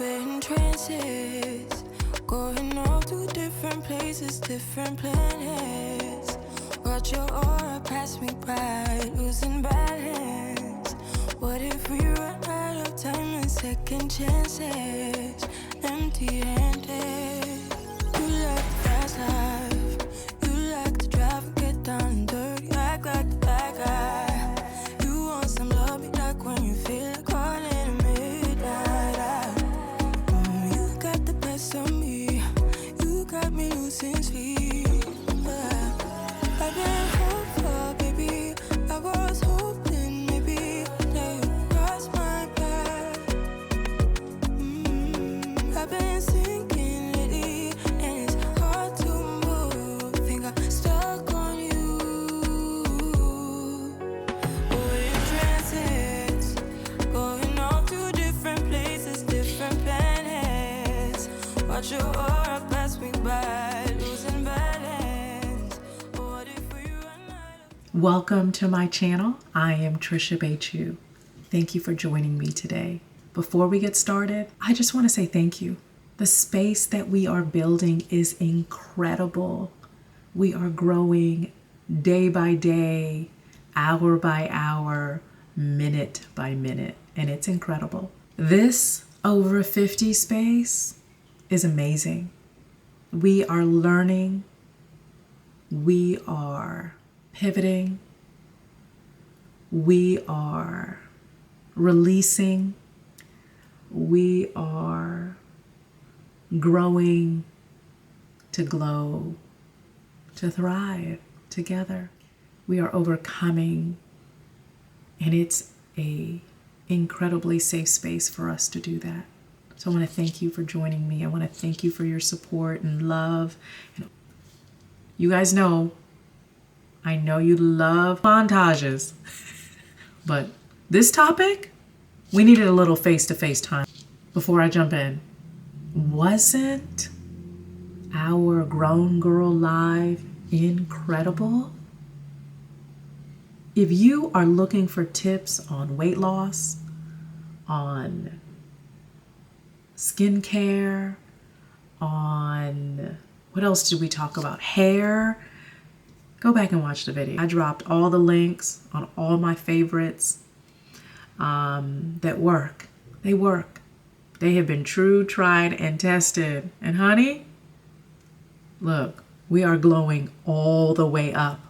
we're in trances, going off to different places, different planets. Watch your aura pass me by, losing balance. What if we run out of time and second chances? Empty-handed. You like the fast life, you like to drive and get down and dirty, act like the bad guy. You want some love, be like when you feel like calling at midnight. You got the best of me, you got me losing sleep. I've been hopeful, baby, I was hoping maybe that you'd cross my path. I've been sinking lately, and it's hard to move. Think I'm stuck on you. We're in transits, going off to different places, different planets. Watch your aura pass me by, losing balance. What if we run out of... Welcome to my channel. I am Tricia Bachoo. Thank you for joining me today. Before we get started, I just want to say thank you. The space that we are building is incredible. We are growing day by day, hour by hour, minute by minute, and it's incredible. This over 50 space is amazing. We are learning. We are pivoting. We are releasing. We are growing to glow, to thrive together. We are overcoming, and it's an incredibly safe space for us to do that. So I want to thank you for joining me. I want to thank you for your support and love. You guys know, I know you love montages, but this topic, we needed a little face-to-face time. Before I jump in, wasn't our Grown Girl Live incredible? If you are looking for tips on weight loss, on skincare, on what else did we talk about? Hair. Go back and watch the video. I dropped all the links on all my favorites that work. They work. They have been true, tried, and tested. And honey, look, we are glowing all the way up.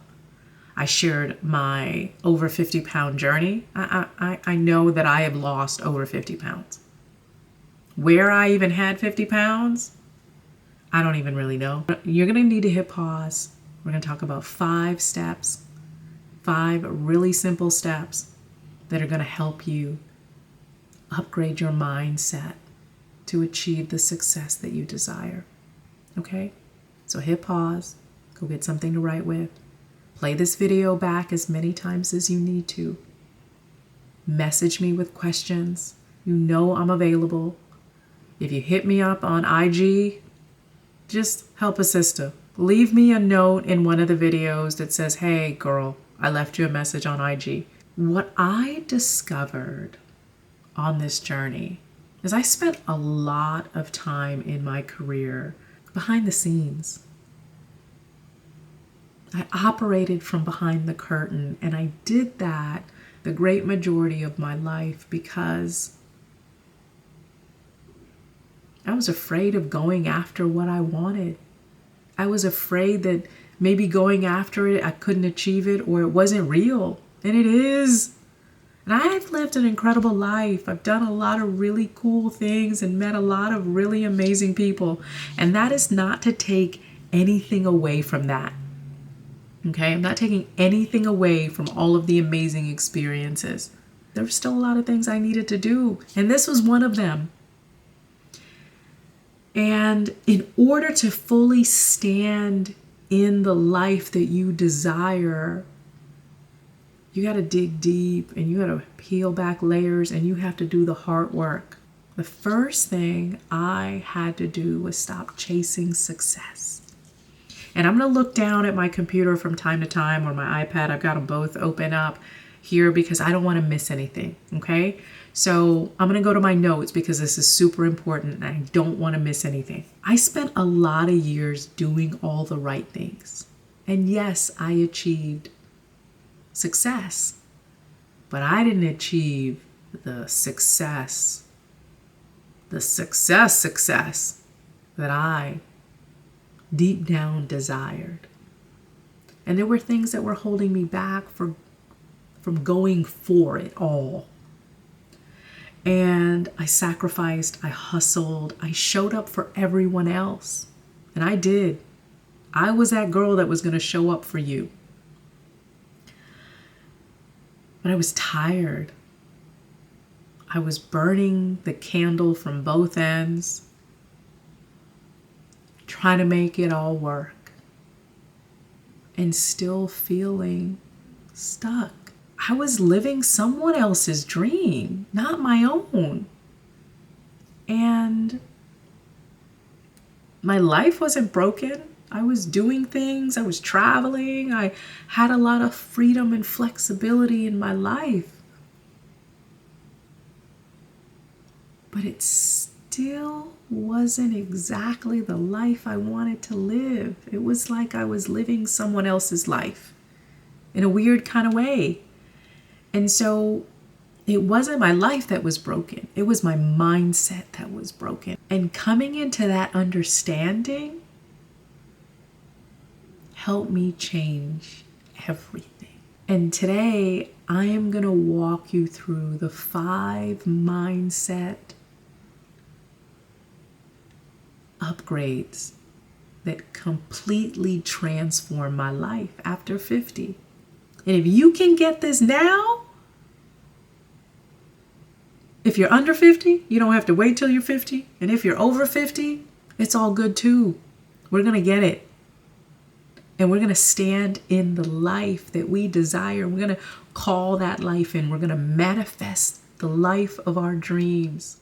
I shared my over 50 pound journey. I know that I have lost over 50 pounds. Where I even had 50 pounds, I don't even really know. You're going to need to hit pause. We're going to talk about 5 steps, 5 really simple steps that are going to help you upgrade your mindset to achieve the success that you desire. Okay? So hit pause, go get something to write with, play this video back as many times as you need to. Message me with questions. You know I'm available. If you hit me up on IG, just help a sister. Leave me a note in one of the videos that says, hey girl, I left you a message on IG. What I discovered on this journey is I spent a lot of time in my career behind the scenes. I operated from behind the curtain, and I did that the great majority of my life because I was afraid of going after what I wanted. I was afraid that maybe going after it, I couldn't achieve it, or it wasn't real. And it is. And I've lived an incredible life. I've done a lot of really cool things and met a lot of really amazing people. And that is not to take anything away from that. Okay? I'm not taking anything away from all of the amazing experiences. There were still a lot of things I needed to do. And this was one of them. And in order to fully stand in the life that you desire, you got to dig deep and you got to peel back layers and you have to do the hard work. The first thing I had to do was stop chasing success. And I'm going to look down at my computer from time to time or my iPad. I've got them both open up. here because I don't want to miss anything, okay? So I'm going to go to my notes because this is super important and I don't want to miss anything. I spent a lot of years doing all the right things. And yes, I achieved success, but I didn't achieve the success that I deep down desired. And there were things that were holding me back from going for it all. And I sacrificed, I hustled, I showed up for everyone else. And I did. I was that girl that was going to show up for you. But I was tired. I was burning the candle from both ends, trying to make it all work, and still feeling stuck. I was living someone else's dream, not my own. And my life wasn't broken. I was doing things. I was traveling. I had a lot of freedom and flexibility in my life. But it still wasn't exactly the life I wanted to live. It was like I was living someone else's life in a weird kind of way. And so it wasn't my life that was broken. It was my mindset that was broken. And coming into that understanding helped me change everything. And today I am going to walk you through the 5 mindset upgrades that completely transform my life after 50. And if you can get this now, if you're under 50, you don't have to wait till you're 50. And if you're over 50, it's all good too. We're going to get it. And we're going to stand in the life that we desire. We're going to call that life in. We're going to manifest the life of our dreams.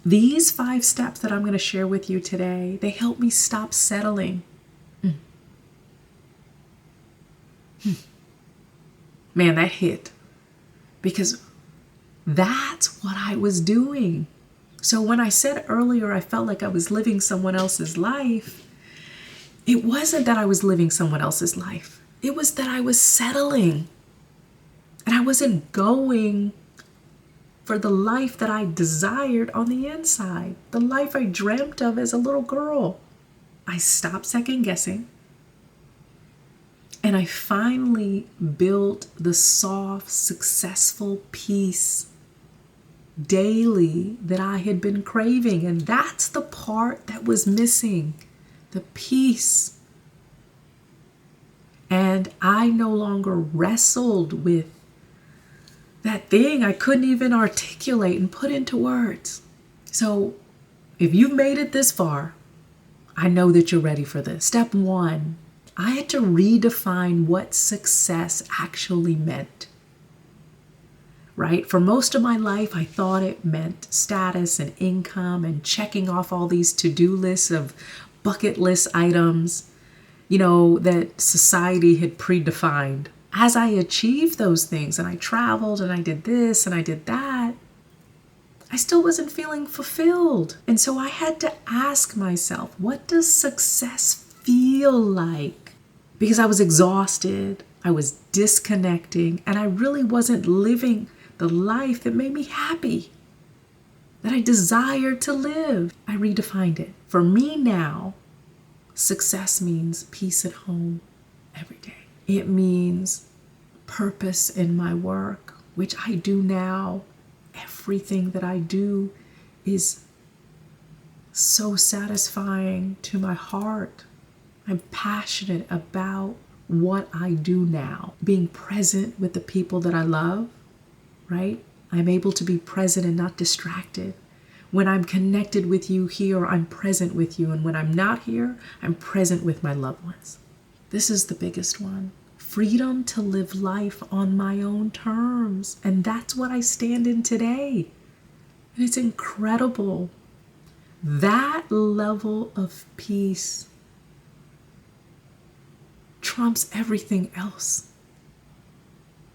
These 5 steps that I'm going to share with you today, they help me stop settling. Man, that hit. Because that's what I was doing. So when I said earlier I felt like I was living someone else's life, it wasn't that I was living someone else's life. It was that I was settling. And I wasn't going for the life that I desired on the inside, the life I dreamt of as a little girl. I stopped second guessing. And I finally built the soft, successful peace daily that I had been craving. And that's the part that was missing, the peace. And I no longer wrestled with that thing I couldn't even articulate and put into words. So if you've made it this far, I know that you're ready for this. Step 1, I had to redefine what success actually meant. Right? For most of my life, I thought it meant status and income and checking off all these to-do lists of bucket list items, that society had predefined. As I achieved those things and I traveled and I did this and I did that, I still wasn't feeling fulfilled. And so I had to ask myself, what does success feel like? Because I was exhausted, I was disconnecting, and I really wasn't living the life that made me happy, that I desired to live. I redefined it. For me now, success means peace at home every day. It means purpose in my work, which I do now. Everything that I do is so satisfying to my heart. I'm passionate about what I do now. Being present with the people that I love, right? I'm able to be present and not distracted. When I'm connected with you here, I'm present with you. And when I'm not here, I'm present with my loved ones. This is the biggest one. Freedom to live life on my own terms. And that's what I stand in today. And it's incredible. That level of peace trumps everything else.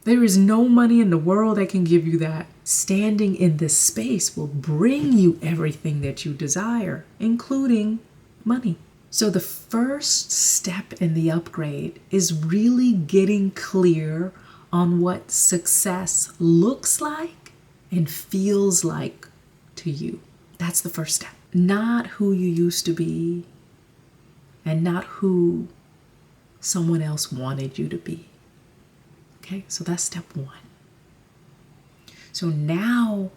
There is no money in the world that can give you that. Standing in this space will bring you everything that you desire, including money. So the first step in the upgrade is really getting clear on what success looks like and feels like to you. That's the first step. Not who you used to be and not who someone else wanted you to be. Okay, so that's step one. So now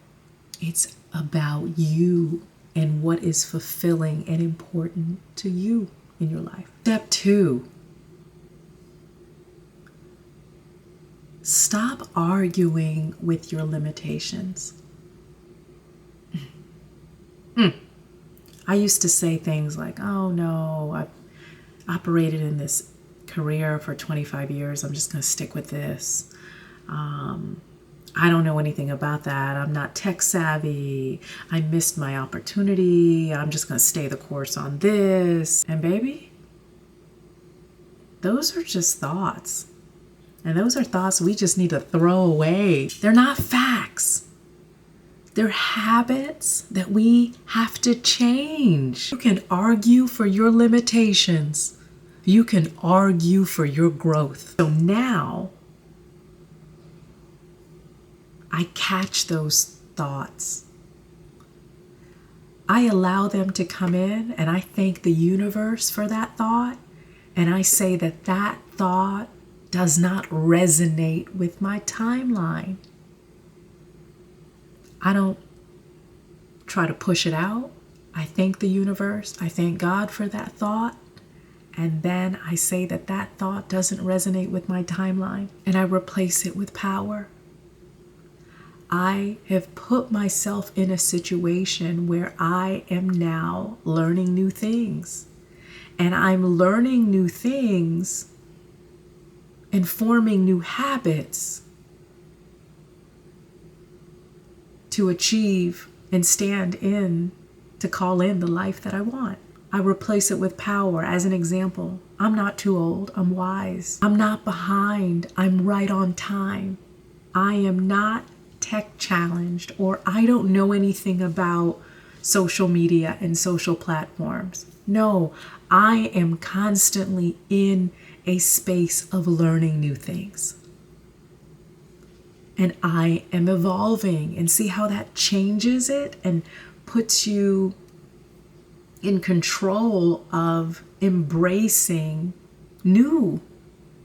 it's about you and what is fulfilling and important to you in your life. Step two, stop arguing with your limitations. I used to say things like, oh no, I've operated in this career for 25 years. I'm just going to stick with this. I don't know anything about that. I'm not tech savvy. I missed my opportunity. I'm just going to stay the course on this. And baby, those are just thoughts. And those are thoughts we just need to throw away. They're not facts. They're habits that we have to change. You can argue for your limitations. You can argue for your growth. So now I catch those thoughts. I allow them to come in and I thank the universe for that thought. And I say that that thought does not resonate with my timeline. I don't try to push it out. I thank the universe. I thank God for that thought. And then I say that that thought doesn't resonate with my timeline. And I replace it with power. I have put myself in a situation where I am now learning new things. And I'm learning new things and forming new habits to achieve and stand in, to call in the life that I want. I replace it with power. As an example, I'm not too old, I'm wise. I'm not behind, I'm right on time. I am not tech challenged, or I don't know anything about social media and social platforms. No, I am constantly in a space of learning new things. And I am evolving, and see how that changes it and puts you in control of embracing new.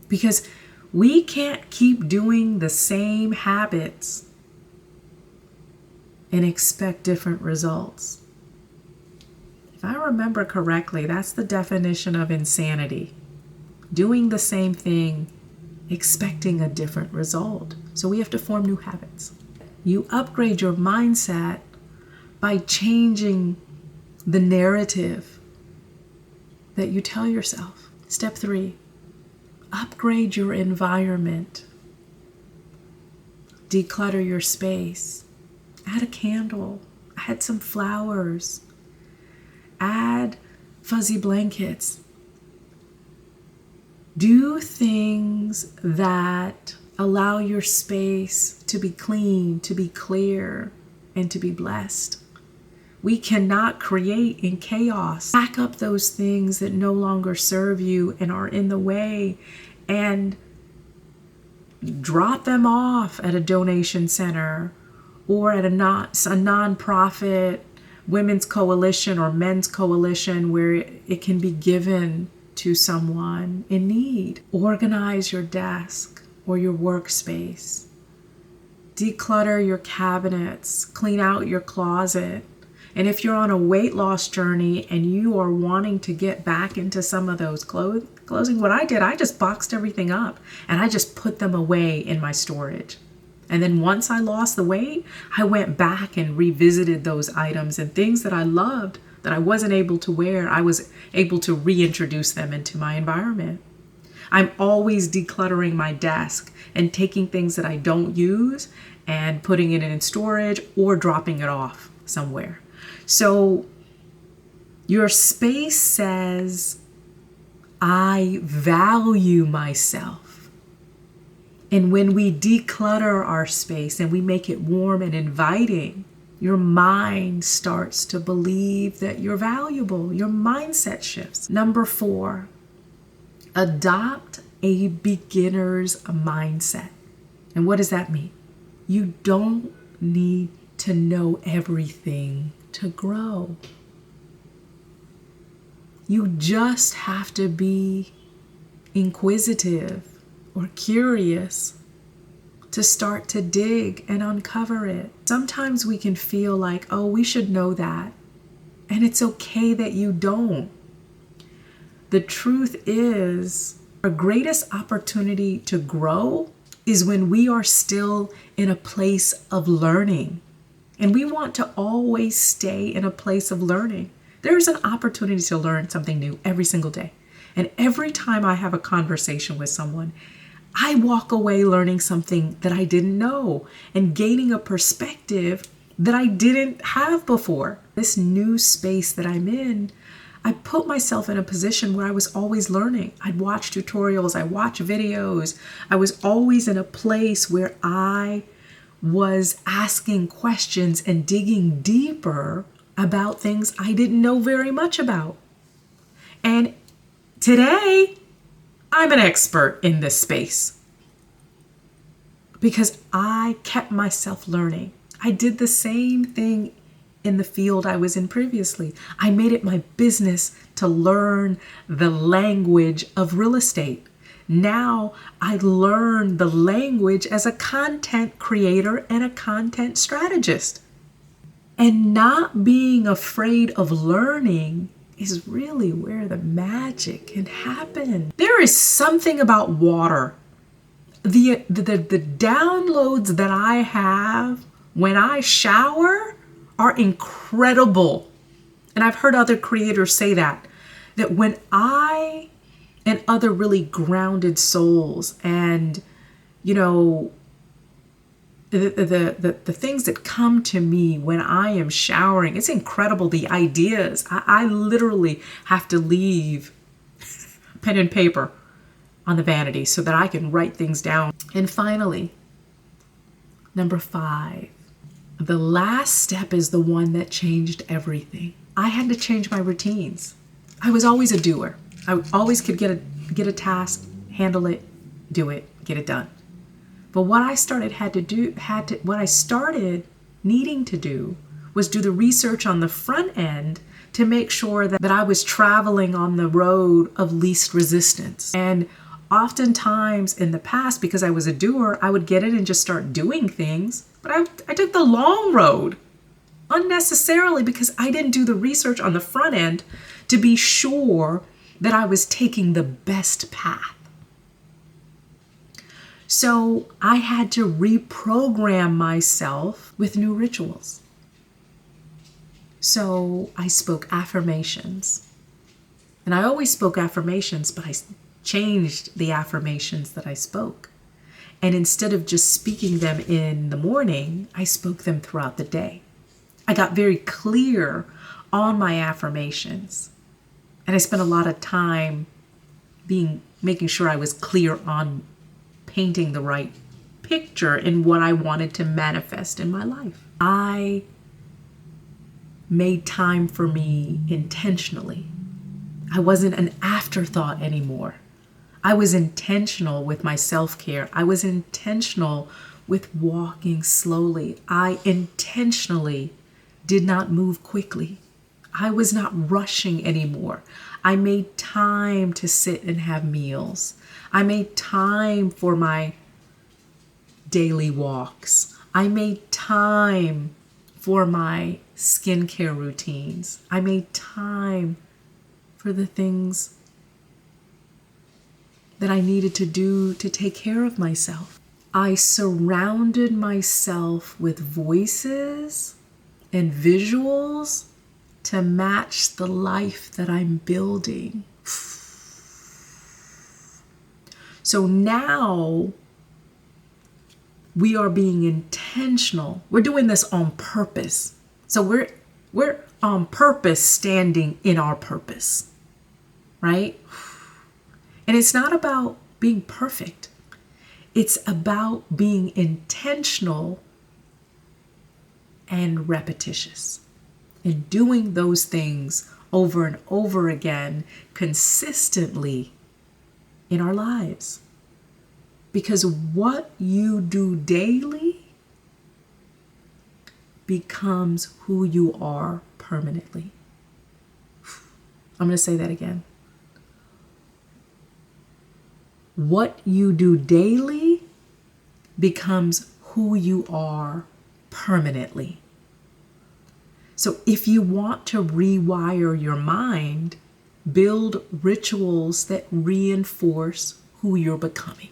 Because we can't keep doing the same habits and expect different results. If I remember correctly, that's the definition of insanity. Doing the same thing, expecting a different result. So we have to form new habits. You upgrade your mindset by changing the narrative that you tell yourself. Step 3, upgrade your environment. Declutter your space. Add a candle. Add some flowers. Add fuzzy blankets. Do things that allow your space to be clean, to be clear, and to be blessed. We cannot create in chaos. Pack up those things that no longer serve you and are in the way, and drop them off at a donation center or at a nonprofit women's coalition or men's coalition where it can be given to someone in need. Organize your desk or your workspace. Declutter your cabinets. Clean out your closet. And if you're on a weight loss journey and you are wanting to get back into some of those clothing, what I did, I just boxed everything up and I just put them away in my storage. And then once I lost the weight, I went back and revisited those items, and things that I loved that I wasn't able to wear, I was able to reintroduce them into my environment. I'm always decluttering my desk and taking things that I don't use and putting it in storage or dropping it off somewhere. So your space says, I value myself. And when we declutter our space and we make it warm and inviting, your mind starts to believe that you're valuable. Your mindset shifts. Number 4, adopt a beginner's mindset. And what does that mean? You don't need to know everything to grow. You just have to be inquisitive or curious to start to dig and uncover it. Sometimes we can feel like, oh, we should know that. And it's okay that you don't. The truth is, our greatest opportunity to grow is when we are still in a place of learning. And we want to always stay in a place of learning. There's an opportunity to learn something new every single day. And every time I have a conversation with someone, I walk away learning something that I didn't know and gaining a perspective that I didn't have before. This new space that I'm in, I put myself in a position where I was always learning. I'd watch tutorials, I watch videos. I was always in a place where I was asking questions and digging deeper about things I didn't know very much about. And today, I'm an expert in this space because I kept myself learning. I did the same thing in the field I was in previously. I made it my business to learn the language of real estate. Now I learn the language as a content creator and a content strategist. And not being afraid of learning is really where the magic can happen. There is something about water. The downloads that I have when I shower are incredible. And I've heard other creators say that when I and other really grounded souls and, the things that come to me when I am showering, it's incredible. The ideas, I literally have to leave pen and paper on the vanity so that I can write things down. And finally, number 5, the last step is the one that changed everything. I had to change my routines. I was always a doer. I always could get a task, handle it, do it, get it done. But what I started needing to do was do the research on the front end to make sure that I was traveling on the road of least resistance. And oftentimes in the past, because I was a doer, I would get in and just start doing things. But I took the long road unnecessarily because I didn't do the research on the front end to be sure that I was taking the best path. So I had to reprogram myself with new rituals. So I spoke affirmations. And I always spoke affirmations, but I changed the affirmations that I spoke. And instead of just speaking them in the morning, I spoke them throughout the day. I got very clear on my affirmations. And I spent a lot of time making sure I was clear on painting the right picture in what I wanted to manifest in my life. I made time for me intentionally. I wasn't an afterthought anymore. I was intentional with my self-care. I was intentional with walking slowly. I intentionally did not move quickly. I was not rushing anymore. I made time to sit and have meals. I made time for my daily walks. I made time for my skincare routines. I made time for the things that I needed to do to take care of myself. I surrounded myself with voices and visuals to match the life that I'm building. So now we are being intentional. We're doing this on purpose. So we're on purpose standing in our purpose, right? And it's not about being perfect. It's about being intentional and repetitious and doing those things over and over again consistently in our lives. Because what you do daily becomes who you are permanently. I'm going to say that again. What you do daily becomes who you are permanently. So if you want to rewire your mind, build rituals that reinforce who you're becoming.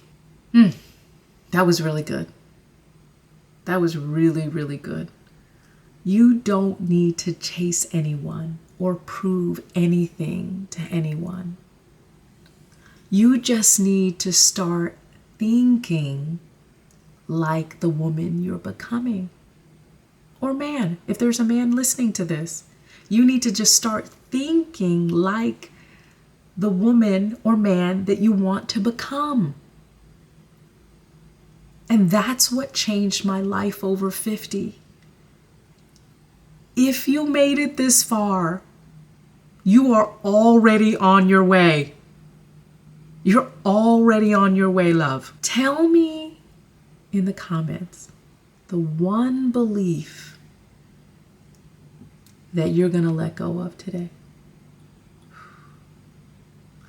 That was really good. That was really, really good. You don't need to chase anyone or prove anything to anyone. You just need to start thinking like the woman you're becoming. Or man, if there's a man listening to this, you need to just start thinking like the woman or man that you want to become. And that's what changed my life over 50. If you made it this far, you are already on your way. You're already on your way, love. Tell me in the comments the one belief that you're going to let go of today.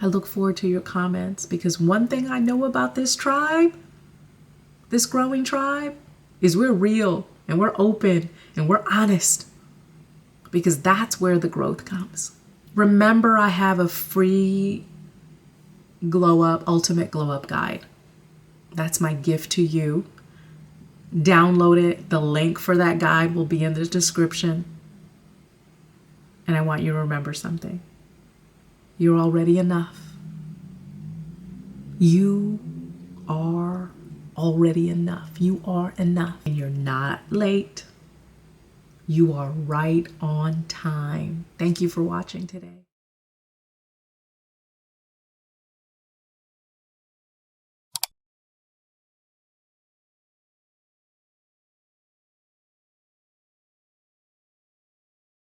I look forward to your comments, because one thing I know about this tribe, this growing tribe, is we're real and we're open and we're honest, because that's where the growth comes. Remember, I have a free ultimate glow up guide. That's my gift to you. Download it. The link for that guide will be in the description. And I want you to remember something. You're already enough. You are already enough. You are enough. And you're not late. You are right on time. Thank you for watching today.